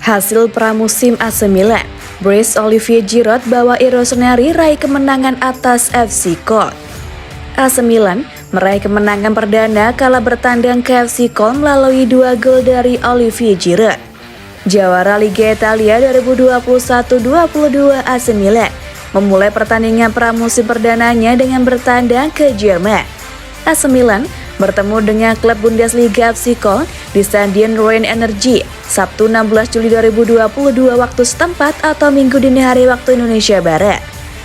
Hasil pramusim AC Milan, Brice Olivier Giroud bawa Rossoneri raih kemenangan atas FC Köln. AC Milan meraih kemenangan perdana kala bertandang ke FC Köln melalui 2 gol dari Olivier Giroud. Jawara Liga Italia 2021-22 AC Milan memulai pertandingan pramusim perdananya dengan bertandang ke Jerman. AC Milan bertemu dengan klub Bundesliga FC Köln di Stadion Rhein-Energie Sabtu 16 Juli 2022 waktu setempat atau Minggu dini hari waktu Indonesia Barat.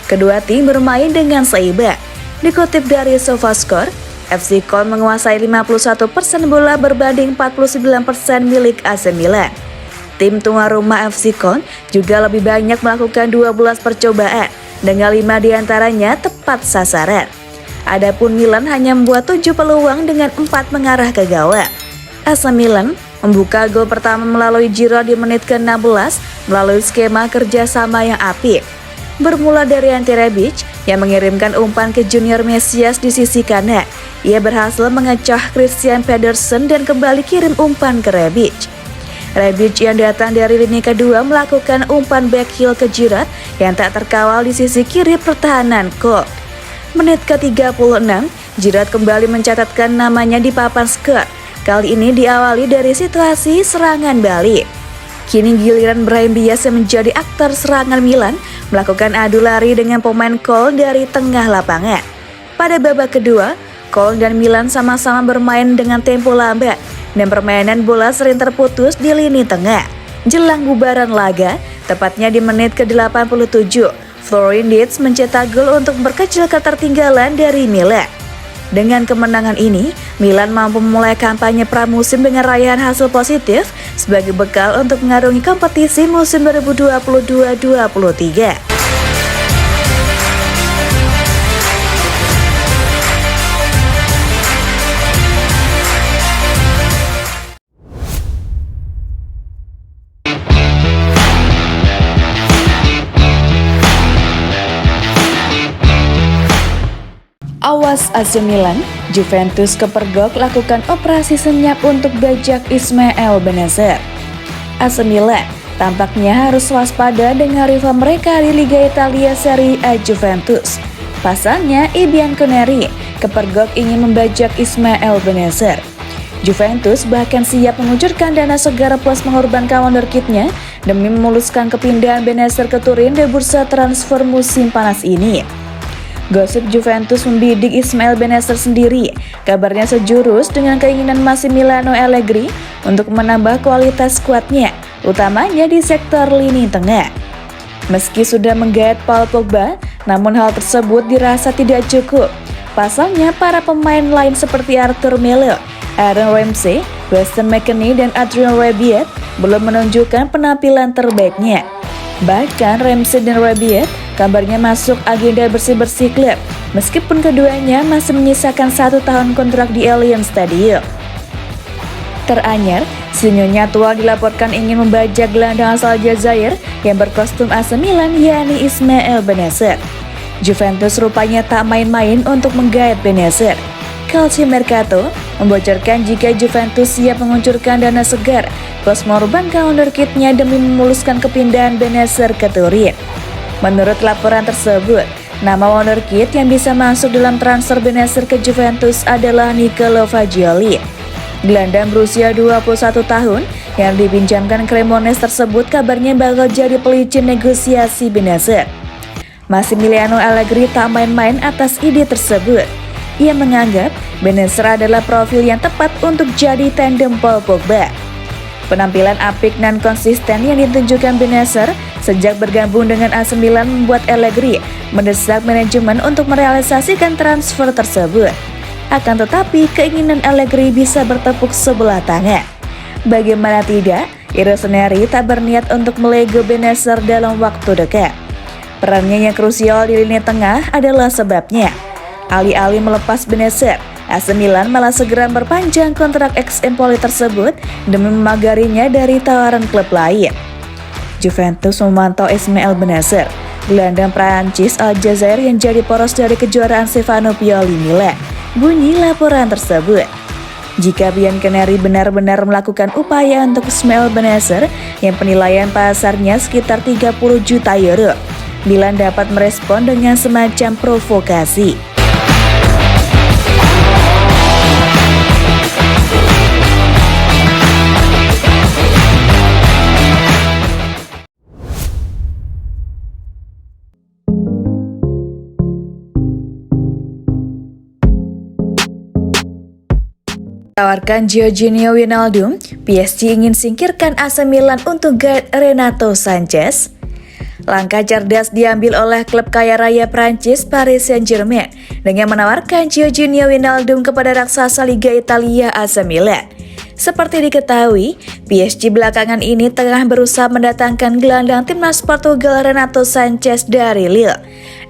Kedua tim bermain dengan seimbang. Dikutip dari SofaScore, FC Köln menguasai 51% bola berbanding 49% milik AC Milan. Tim tuan rumah FC Köln juga lebih banyak melakukan 12 percobaan dengan 5 diantaranya tepat sasaran. Adapun Milan hanya membuat 7 peluang dengan 4 mengarah ke gawang. AC Milan membuka gol pertama melalui Giroud di menit ke-16 melalui skema kerjasama yang apik. Bermula dari Ante Rebic yang mengirimkan umpan ke Junior Mesias di sisi kanan. Ia berhasil mengecoh Christian Pedersen dan kembali kirim umpan ke Rebic. Rebic yang datang dari lini kedua melakukan umpan backheel ke Giroud yang tak terkawal di sisi kiri pertahanan Köln. Menit ke-36, Giroud kembali mencatatkan namanya di papan skor. Kali ini diawali dari situasi serangan balik. Kini giliran Brahim Diaz yang menjadi aktor serangan Milan melakukan adu lari dengan pemain Köln dari tengah lapangan. Pada babak kedua, Köln dan Milan sama-sama bermain dengan tempo lambat dan permainan bola sering terputus di lini tengah. Jelang bubaran laga, tepatnya di menit ke-87, Florian Wirtz mencetak gol untuk memperkecil ketertinggalan dari Milan. Dengan kemenangan ini, Milan mampu memulai kampanye pramusim dengan raihan hasil positif sebagai bekal untuk mengarungi kompetisi musim 2022-23. Awas AC Milan, Juventus kepergok lakukan operasi senyap untuk bajak Ismail Bennacer. AC Milan tampaknya harus waspada dengan rival mereka di Liga Italia Serie A Juventus. Pasalnya, I Bianconeri kepergok ingin membajak Ismail Bennacer. Juventus bahkan siap mengucurkan dana segar plus mengorbankan wonderkidnya demi memuluskan kepindahan Bennacer ke Turin di bursa transfer musim panas ini. Gosip Juventus membidik Ismail Bennacer sendiri, kabarnya sejurus dengan keinginan Massimiliano Allegri untuk menambah kualitas skuadnya, utamanya di sektor lini tengah. Meski sudah menggait Paul Pogba, namun hal tersebut dirasa tidak cukup. Pasalnya para pemain lain seperti Arthur Melo, Aaron Ramsey, Weston McKennie, dan Adrien Rabiot belum menunjukkan penampilan terbaiknya. Bahkan Ramsey dan Rabiot kabarnya masuk agenda bersih-bersih klub, meskipun keduanya masih menyisakan 1 tahun kontrak di Allianz Stadium. Teranyar, sinyonya tua dilaporkan ingin membajak gelandang asal Jazair yang berkostum AC Milan, yakni Ismail Bennacer. Juventus rupanya tak main-main untuk menggait Bennacer. Calciomercato membocorkan jika Juventus siap menguncurkan dana segar plus mengorbankan wonderkidnya demi memuluskan kepindahan Bennacer ke Turin. Menurut laporan tersebut, nama wonderkid yang bisa masuk dalam transfer Bennacer ke Juventus adalah Nicolo Fagioli. Gelandang berusia 21 tahun yang dipinjamkan Cremonese tersebut kabarnya bakal jadi pelicin negosiasi Bennacer. Massimiliano Allegri tak main-main atas ide tersebut. Ia menganggap Bennacer adalah profil yang tepat untuk jadi tandem Paul Pogba. Penampilan apik dan konsisten yang ditunjukkan Bennacer sejak bergabung dengan AC Milan membuat Allegri mendesak manajemen untuk merealisasikan transfer tersebut. Akan tetapi, keinginan Allegri bisa bertepuk sebelah tangan. Bagaimana tidak, Rossoneri tak berniat untuk melego Bennacer dalam waktu dekat. Perannya yang krusial di lini tengah adalah sebabnya. Alih-alih melepas Bennacer, AC Milan malah segera memperpanjang kontrak ex-Empoli tersebut demi memagarinya dari tawaran klub lain. Juventus memantau Ismail Bennacer, gelandang Prancis Aljazair yang jadi poros dari kejuaraan Stefano Pioli Milan. Bunyi laporan tersebut. Jika Bianconeri benar-benar melakukan upaya untuk Ismail Bennacer yang penilaian pasarnya sekitar 30 juta euro, Milan dapat merespon dengan semacam provokasi. Tawarkan Georginio Wijnaldum, PSG ingin singkirkan AC Milan untuk guard Renato Sanches. Langkah cerdas diambil oleh klub kaya raya Prancis Paris Saint-Germain dengan menawarkan Georginio Wijnaldum kepada raksasa Liga Italia AC Milan. Seperti diketahui, PSG belakangan ini tengah berusaha mendatangkan gelandang timnas Portugal Renato Sanches dari Lille.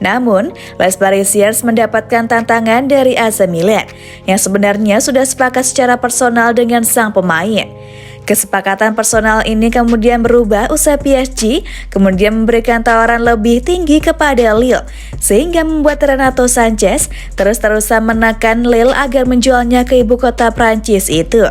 Namun, Les Parisiens mendapatkan tantangan dari AC Milan yang sebenarnya sudah sepakat secara personal dengan sang pemain. Kesepakatan personal ini kemudian berubah usai PSG kemudian memberikan tawaran lebih tinggi kepada Lille, sehingga membuat Renato Sanches terus-terusan menekan Lille agar menjualnya ke ibu kota Prancis itu.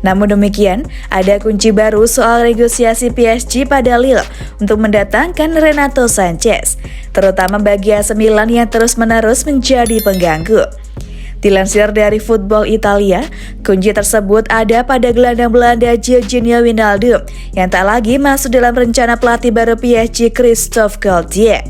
Namun demikian, ada kunci baru soal negosiasi PSG pada Lille untuk mendatangkan Renato Sanches, terutama bagi AC Milan yang terus-menerus menjadi pengganggu. Dilansir dari Football Italia, kunci tersebut ada pada gelandang Belanda Georginio Wijnaldum yang tak lagi masuk dalam rencana pelatih baru PSG Christophe Galtier.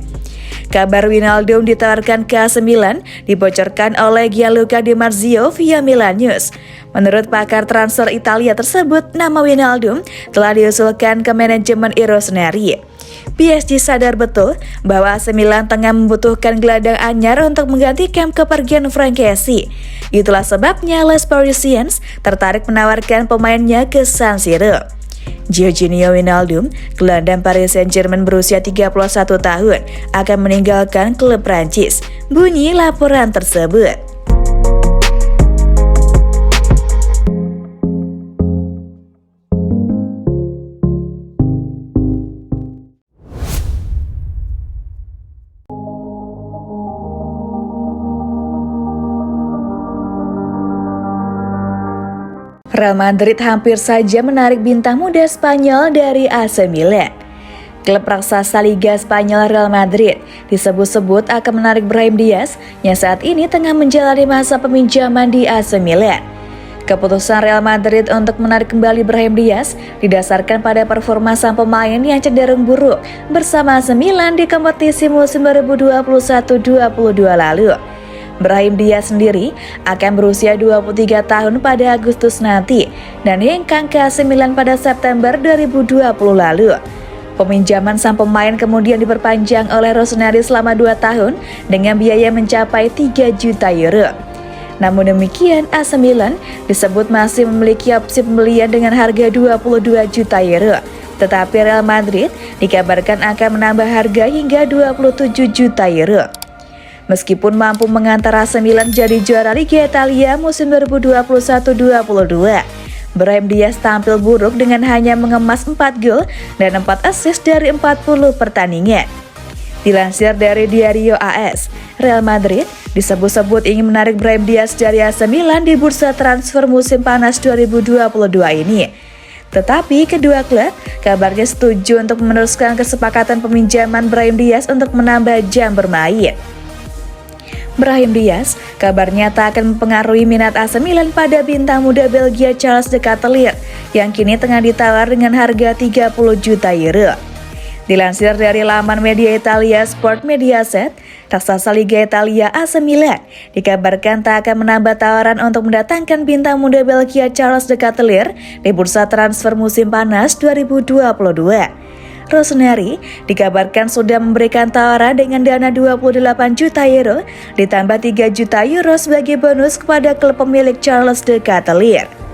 Kabar Wijnaldum ditawarkan ke AC Milan dibocorkan oleh Gianluca Di Marzio via Milan News. Menurut pakar transfer Italia tersebut, nama Wijnaldum telah diusulkan ke manajemen Rossoneri. PSG sadar betul bahwa AC Milan tengah membutuhkan gelandang anyar untuk menggantikan kepergian Franck Kessie. Itulah sebabnya Les Parisiens tertarik menawarkan pemainnya ke San Siro. Georginio Wijnaldum, gelandang Paris Saint-Germain berusia 31 tahun, akan meninggalkan klub Prancis. Bunyi laporan tersebut. Real Madrid hampir saja menarik bintang muda Spanyol dari AC Milan. Klub raksasa Liga Spanyol Real Madrid disebut-sebut akan menarik Brahim Diaz yang saat ini tengah menjalani masa peminjaman di AC Milan. Keputusan Real Madrid untuk menarik kembali Brahim Diaz didasarkan pada performa sang pemain yang cenderung buruk bersama AC Milan di kompetisi musim 2021-22 lalu. Brahim Diaz sendiri akan berusia 23 tahun pada Agustus nanti dan hengkang ke AC Milan pada September 2020 lalu. Peminjaman sang pemain kemudian diperpanjang oleh Rossoneri selama 2 tahun dengan biaya mencapai 3 juta euro. Namun demikian, AC Milan disebut masih memiliki opsi pembelian dengan harga 22 juta euro. Tetapi Real Madrid dikabarkan akan menambah harga hingga 27 juta euro. Meskipun mampu mengantar AC Milan jadi juara Liga Italia musim 2021-22, Brahim Diaz tampil buruk dengan hanya mengemas 4 gol dan 4 assist dari 40 pertandingan. Dilansir dari Diario AS, Real Madrid disebut-sebut ingin menarik Brahim Diaz dari AC Milan di bursa transfer musim panas 2022 ini. Tetapi kedua klub kabarnya setuju untuk meneruskan kesepakatan peminjaman Brahim Diaz untuk menambah jam bermain. Brahim Diaz kabarnya tak akan mempengaruhi minat AC Milan pada bintang muda Belgia Charles De Ketelaere yang kini tengah ditawar dengan harga 30 juta euro. Dilansir dari laman media Italia Sport Mediaset, raksasa Liga Italia AC Milan dikabarkan tak akan menambah tawaran untuk mendatangkan bintang muda Belgia Charles De Ketelaere di bursa transfer musim panas 2022. Rossoneri dikabarkan sudah memberikan tawaran dengan dana 28 juta euro ditambah 3 juta euro sebagai bonus kepada klub pemilik Charles De Ketelaere.